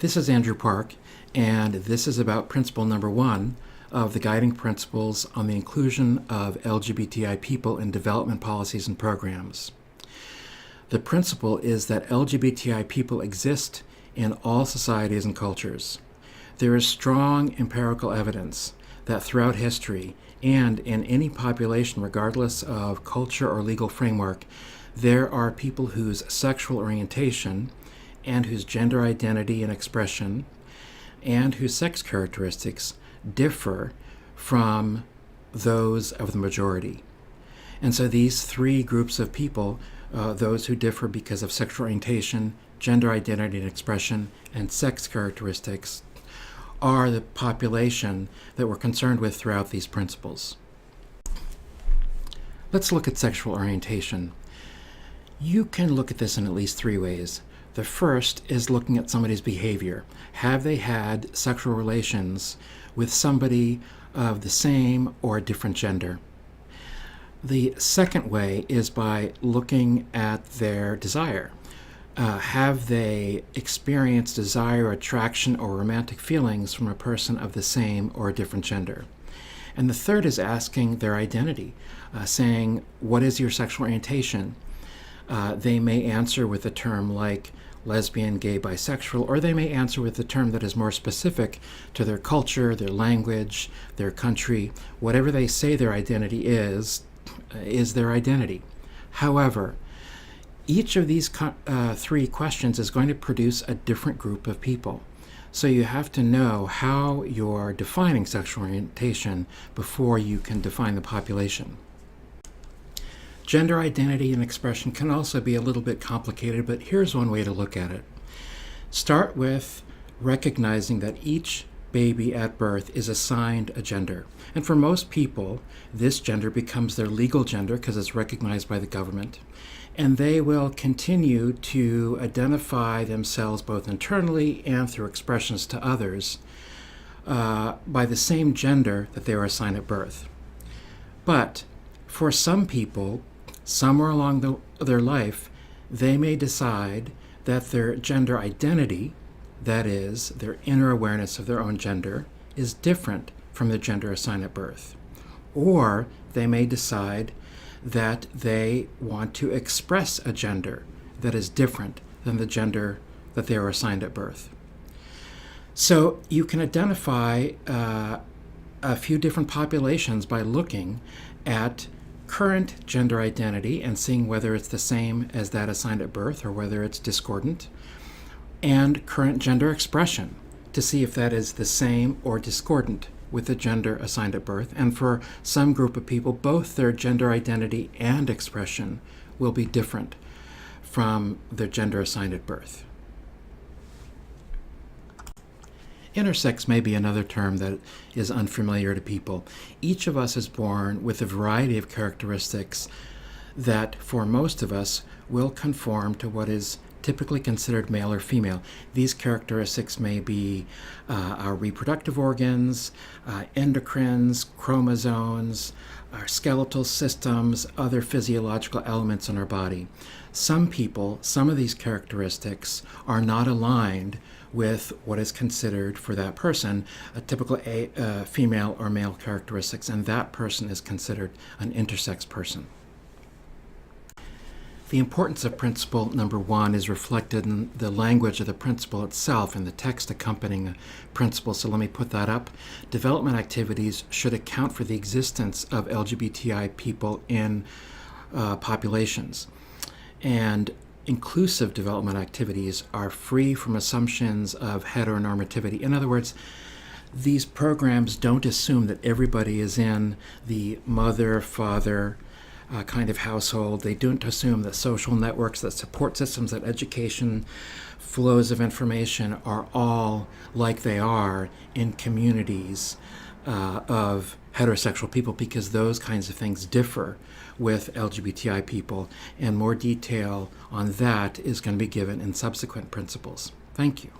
This is Andrew Park, and this is about principle number 1 of the guiding principles on the inclusion of LGBTI people in development policies and programs. The principle is that LGBTI people exist in all societies and cultures. There is strong empirical evidence that throughout history and in any population, regardless of culture or legal framework, there are people whose sexual orientation and whose gender identity and expression and whose sex characteristics differ from those of the majority. And so these three groups of people, those who differ because of sexual orientation, gender identity and expression, and sex characteristics, are the population that we're concerned with throughout these principles. Let's look at sexual orientation. You can look at this in at least 3 ways. The first is looking at somebody's behavior. Have they had sexual relations with somebody of the same or a different gender? The second way is by looking at their desire. Have they experienced desire, attraction, or romantic feelings from a person of the same or a different gender? And the third is asking their identity, saying, what is your sexual orientation? They may answer with a term like lesbian, gay, bisexual, or they may answer with a term that is more specific to their culture, their language, their country. Whatever they say their identity is their identity. However, each of these 3 questions is going to produce a different group of people. So you have to know how you're defining sexual orientation before you can define the population. Gender identity and expression can also be a little bit complicated, but here's one way to look at it. Start with recognizing that each baby at birth is assigned a gender. And for most people, this gender becomes their legal gender because it's recognized by the government. And they will continue to identify themselves both internally and through expressions to others by the same gender that they were assigned at birth. But for some people, somewhere along their life, they may decide that their gender identity, that is, their inner awareness of their own gender, is different from the gender assigned at birth. Or they may decide that they want to express a gender that is different than the gender that they were assigned at birth. So you can identify a few different populations by looking at current gender identity and seeing whether it's the same as that assigned at birth or whether it's discordant, and current gender expression to see if that is the same or discordant with the gender assigned at birth. And for some group of people, both their gender identity and expression will be different from their gender assigned at birth. Intersex may be another term that is unfamiliar to people. Each of us is born with a variety of characteristics that, for most of us, will conform to what is typically considered male or female. These characteristics may be our reproductive organs, endocrines, chromosomes, our skeletal systems, other physiological elements in our body. Some people, some of these characteristics are not aligned with what is considered for that person a typical female or male characteristics, and that person is considered an intersex person. The importance of principle number 1 is reflected in the language of the principle itself and the text accompanying the principle. So let me put that up. Development activities should account for the existence of LGBTI people in populations. And inclusive development activities are free from assumptions of heteronormativity. In other words, these programs don't assume that everybody is in the mother, father, kind of household. They don't assume that social networks, that support systems, that education, flows of information are all like they are in communities of heterosexual people, because those kinds of things differ with LGBTI people, and more detail on that is going to be given in subsequent principles. Thank you.